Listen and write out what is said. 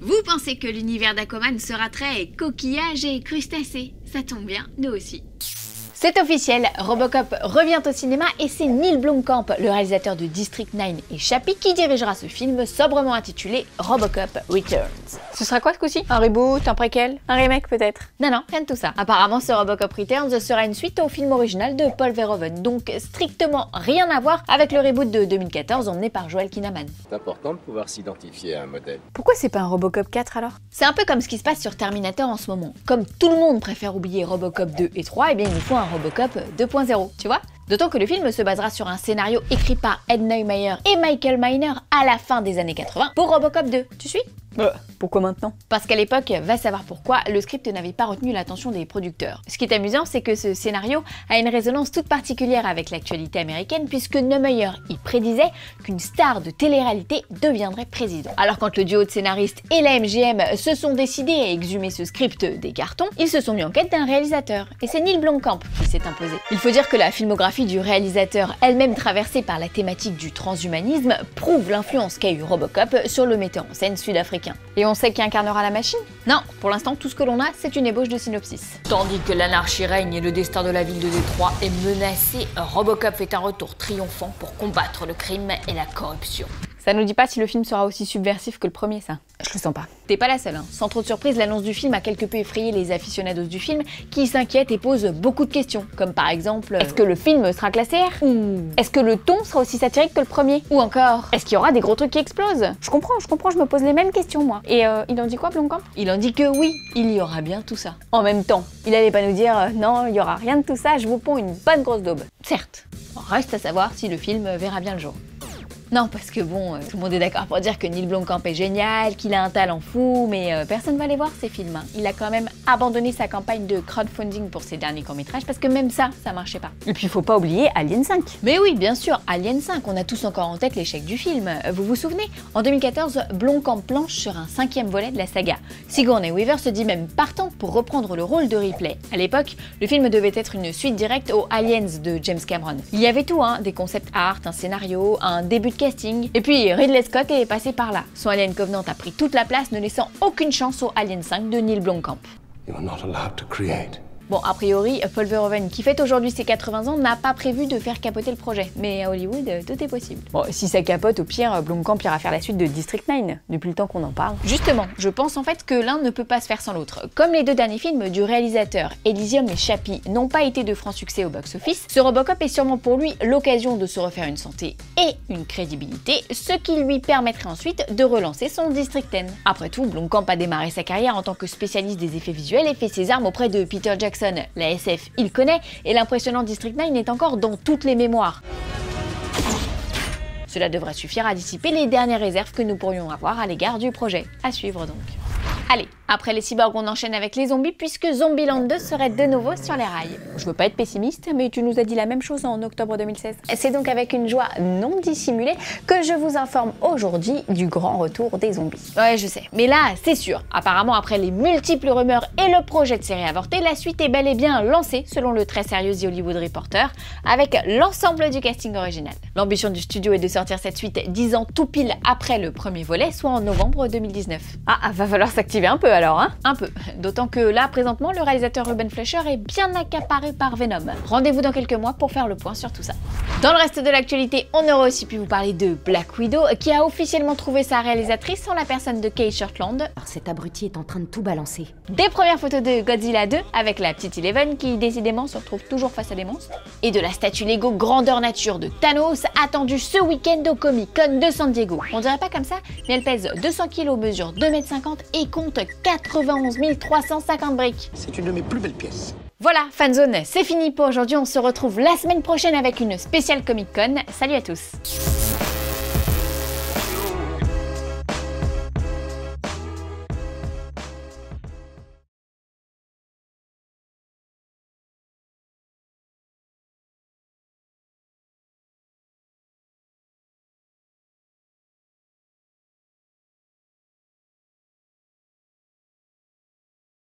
Vous pensez que l'univers d'Aquaman sera très coquillage et crustacés? Ça tombe bien, nous aussi. C'est officiel, Robocop revient au cinéma et c'est Neil Blomkamp, le réalisateur de District 9 et Chappie, qui dirigera ce film sobrement intitulé Robocop Returns. Ce sera quoi ce coup-ci? Un reboot, un préquel? Un remake peut-être? Non, rien de tout ça. Apparemment, ce Robocop Returns sera une suite au film original de Paul Verhoeven, donc strictement rien à voir avec le reboot de 2014 emmené par Joel Kinnaman. C'est important de pouvoir s'identifier à un modèle. Pourquoi c'est pas un Robocop 4 alors? C'est un peu comme ce qui se passe sur Terminator en ce moment. Comme tout le monde préfère oublier Robocop 2 et 3, eh bien il nous faut un Robocop 2.0, tu vois? D'autant que le film se basera sur un scénario écrit par Ed Neumeier et Michael Miner à la fin des années 80 pour Robocop 2. Tu suis? Pourquoi maintenant? Parce qu'à l'époque, va savoir pourquoi, le script n'avait pas retenu l'attention des producteurs. Ce qui est amusant, c'est que ce scénario a une résonance toute particulière avec l'actualité américaine, puisque Neumeier y prédisait qu'une star de télé-réalité deviendrait président. Alors quand le duo de scénaristes et la MGM se sont décidés à exhumer ce script des cartons, ils se sont mis en quête d'un réalisateur. Et c'est Neil Blomkamp qui s'est imposé. Il faut dire que la filmographie du réalisateur, elle-même traversée par la thématique du transhumanisme, prouve l'influence qu'a eu Robocop sur le metteur en scène sud-africain. Et on sait qui incarnera la machine? Non, pour l'instant, tout ce que l'on a, c'est une ébauche de synopsis. Tandis que l'anarchie règne et le destin de la ville de Détroit est menacé, Robocop fait un retour triomphant pour combattre le crime et la corruption. Ça nous dit pas si le film sera aussi subversif que le premier, ça. Je le sens pas. T'es pas la seule, hein. Sans trop de surprise, l'annonce du film a quelque peu effrayé les aficionados du film qui s'inquiètent et posent beaucoup de questions. Comme par exemple, est-ce que le film sera classé R? Ou est-ce que le ton sera aussi satirique que le premier? Ou encore, est-ce qu'il y aura des gros trucs qui explosent? Je comprends, je me pose les mêmes questions moi. Et il en dit quoi, Blomkamp? Il en dit que oui, il y aura bien tout ça. En même temps, il allait pas nous dire non, il y aura rien de tout ça, je vous ponds une bonne grosse daube. Certes, reste à savoir si le film verra bien le jour. Non, parce que bon, tout le monde est d'accord pour dire que Neil Blomkamp est génial, qu'il a un talent fou, mais personne va aller voir ses films. Hein. Il a quand même abandonné sa campagne de crowdfunding pour ses derniers courts-métrages parce que même ça marchait pas. Et puis faut pas oublier Alien 5. Mais oui, bien sûr, Alien 5, on a tous encore en tête l'échec du film. Vous vous souvenez? En 2014, Blomkamp planche sur un 5e volet de la saga. Sigourney Weaver se dit même partante pour reprendre le rôle de Ripley. À l'époque, le film devait être une suite directe aux Aliens de James Cameron. Il y avait tout, hein, des concept art, un scénario, un début de casting, et puis Ridley Scott est passé par là. Son Alien Covenant a pris toute la place, ne laissant aucune chance au Alien 5 de Neil Blomkamp. You are not allowed to create. Bon, a priori, Paul Verhoeven, qui fête aujourd'hui ses 80 ans, n'a pas prévu de faire capoter le projet. Mais à Hollywood, tout est possible. Bon, si ça capote, au pire, Blomkamp ira faire la suite de District 9, depuis le temps qu'on en parle. Justement, je pense en fait que l'un ne peut pas se faire sans l'autre. Comme les deux derniers films du réalisateur, Elysium et Chappie, n'ont pas été de francs succès au box-office, ce Robocop est sûrement pour lui l'occasion de se refaire une santé et une crédibilité, ce qui lui permettrait ensuite de relancer son District 10. Après tout, Blomkamp a démarré sa carrière en tant que spécialiste des effets visuels et fait ses armes auprès de Peter Jackson. La SF, il connaît, et l'impressionnant District 9 est encore dans toutes les mémoires. Cela devrait suffire à dissiper les dernières réserves que nous pourrions avoir à l'égard du projet. À suivre donc. Allez, après les cyborgs, on enchaîne avec les zombies puisque Zombieland 2 serait de nouveau sur les rails. Je veux pas être pessimiste, mais tu nous as dit la même chose en octobre 2016. C'est donc avec une joie non dissimulée que je vous informe aujourd'hui du grand retour des zombies. Ouais, je sais, mais là, c'est sûr. Apparemment, après les multiples rumeurs et le projet de série avortée, la suite est bel et bien lancée, selon le très sérieux The Hollywood Reporter, avec l'ensemble du casting original. L'ambition du studio est de sortir cette suite 10 ans tout pile après le premier volet, soit en novembre 2019. Ah, va falloir s'activer un peu alors, hein? Un peu. D'autant que là, présentement, le réalisateur Ruben Fleischer est bien accaparé par Venom. Rendez-vous dans quelques mois pour faire le point sur tout ça. Dans le reste de l'actualité, on aurait aussi pu vous parler de Black Widow, qui a officiellement trouvé sa réalisatrice en la personne de Kate Shortland. Cet abruti est en train de tout balancer. Des premières photos de Godzilla 2, avec la petite Eleven, qui décidément se retrouve toujours face à des monstres. Et de la statue Lego grandeur nature de Thanos, attendue ce week-end au Comic-Con de San Diego. On dirait pas comme ça, mais elle pèse 200 kg, mesure 2,50 m et compte 91 350 briques. C'est une de mes plus belles pièces. Voilà, Fanzone, c'est fini pour aujourd'hui. On se retrouve la semaine prochaine avec une spéciale Comic-Con. Salut à tous!